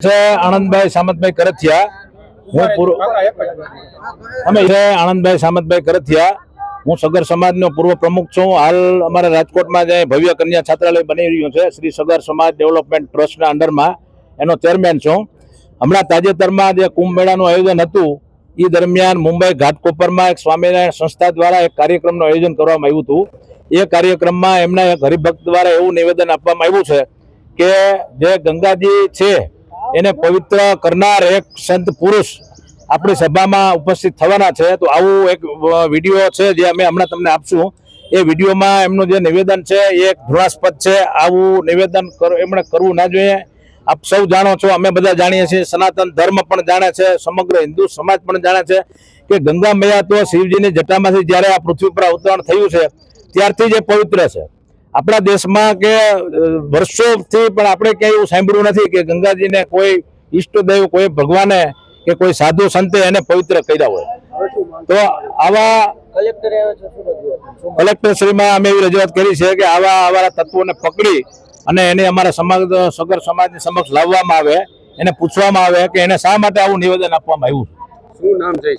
આનંદભાઈ સામતભાઈ કરથિયા આનંદભાઈ સામતભાઈ કરથિયા હું સગર સમાજનો પૂર્વ પ્રમુખ છું। હાલ અમારા રાજકોટમાં જે ભવ્ય કન્યા છાત્રાલય બની રહ્યું છે શ્રી સગર સમાજ ડેવલપમેન્ટ ટ્રસ્ટના અંડરમાં એનો ચેરમેન છું। હમણાં તાજેતરમાં જે કુંભ મેળાનું આયોજન હતું એ દરમિયાન મુંબઈ ઘાટકોપરમાં એક સ્વામિનારાયણ સંસ્થા દ્વારા એક કાર્યક્રમનું આયોજન કરવામાં આવ્યું હતું। એ કાર્યક્રમમાં એમના એક હરિભક્ત દ્વારા એવું નિવેદન આપવામાં આવ્યું છે કે જે ગંગાજી છે એને પવિત્ર કરનાર એક સંત પુરુષ આપણી સભામાં ઉપસ્થિત થવાના છે। તો આવું એક વિડીયો છે જે અમે હમણાં તમને આપશું। એ વિડીયોમાં એમનું જે નિવેદન છે એ એક ઘૃણાસ્પદ છે। આવું નિવેદન એમણે કરવું ના જોઈએ। આપ સૌ જાણો છો, અમે બધા જાણીએ છીએ, સનાતન ધર્મ પણ જાણે છે, સમગ્ર હિન્દુ સમાજ પણ જાણે છે કે ગંગા મૈયા તો શિવજીની જટામાંથી જ્યારે આ પૃથ્વી પર અવતરણ થયું છે ત્યારથી જ એ પવિત્ર છે। આપણા દેશમાં કે વર્ષોથી પણ આપણે ક્યાંય એવું સાંભળ્યું નથી કે ગંગાજીને કોઈ ઈષ્ટદેવ, કોઈ ભગવાને કે કોઈ સાધુ સંતે એને પવિત્ર કર્યા હોય। તો આવા કલેક્ટરશ્રીમાં અમે એવી રજૂઆત કરી છે કે આવા તત્વોને પકડી અને એને અમારા સમાજ સગર સમાજની સમક્ષ લાવવામાં આવે, એને પૂછવામાં આવે કે એને શા માટે આવું નિવેદન આપવામાં આવ્યું। શું નામ છે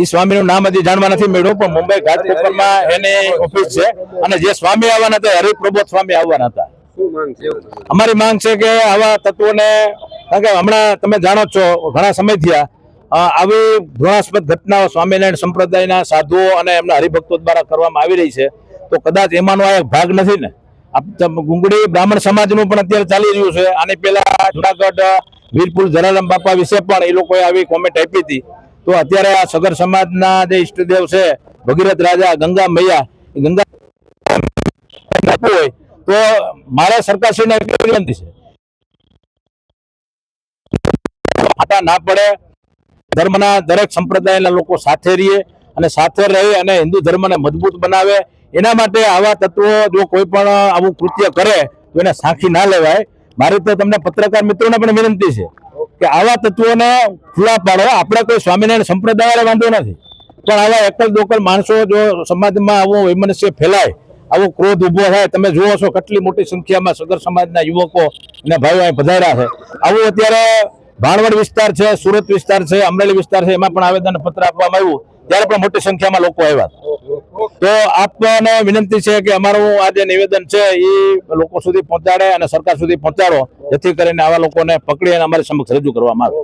એ સ્વામીનું નામ હજી જાણવા નથી મળ્યું, પણ મુંબઈ ઘાટકોપરમાં એની ઓફિસ છે અને જે સ્વામી આવવાના હતા હરિપ્રબોધ સ્વામી આવવાના હતા। અમારી માંગ છે કે આવા તત્વોને, કારણ કે હમણાં તમે જાણો છો ઘણા સમય થયા આવી ઘૃણાસ્પદ ઘટનાઓ સ્વામિનારાયણ સંપ્રદાયના સાધુઓ અને એમના હરિભક્તો દ્વારા કરવામાં આવી રહી છે। તો કદાચ એમાંનો આ એક ભાગ નથી ને। ગુંગડી બ્રાહ્મણ સમાજનું પણ અત્યારે ચાલી રહ્યું છે। આની પહેલા જુનાગઢ વીરપુર જલારામ બાપા વિશે પણ એ લોકોએ આવી કોમેન્ટ આપી હતી। તો અત્યારે આ સગર સમાજના જે ઈષ્ટદેવ છે ભગીરથ રાજા ગંગા મૈયા, ગંગા હોય તો મારે સરકારશ્રીને એટલી વિનંતી છે ના પડે, ધર્મના દરેક સંપ્રદાયના લોકો સાથે રહીએ અને સાથે રહી અને હિન્દુ ધર્મને મજબૂત બનાવે। એના માટે આવા તત્વો જો કોઈ પણ આવું કૃત્ય કરે તો એને સાંખી ના લેવાય। મારી તો તમને પત્રકાર મિત્રોને પણ વિનંતી છે કે આવા તત્વોને ખુલ્લા પાડો। આપણે કોઈ સ્વામિનારાયણ સંપ્રદાય વાંધો નથી, પણ આવા એકલ દોકલ માણસો જો સમાજમાં આવો વૈમનસ્ય ફેલાય, આવો ક્રોધ ઉભો થાય, તમે જુઓ છો કેટલી મોટી સંખ્યામાં સગર સમાજના યુવકો અને ભાઈઓ અહીં પધાર્યા છે। આવું અત્યારે ભાણવડ વિસ્તાર છે, સુરત વિસ્તાર છે, અમરેલી વિસ્તાર છે, એમાં પણ આવેદન પત્ર આપવામાં આવ્યું ત્યારે પણ મોટી સંખ્યામાં લોકો આવ્યા। તો આપને વિનંતી છે કે અમારું આ જે નિવેદન છે એ લોકો સુધી પહોંચાડે અને સરકાર સુધી પહોંચાડો, જેથી કરીને આવા લોકોને પકડી અને અમારી સમક્ષ રજૂ કરવામાં આવે।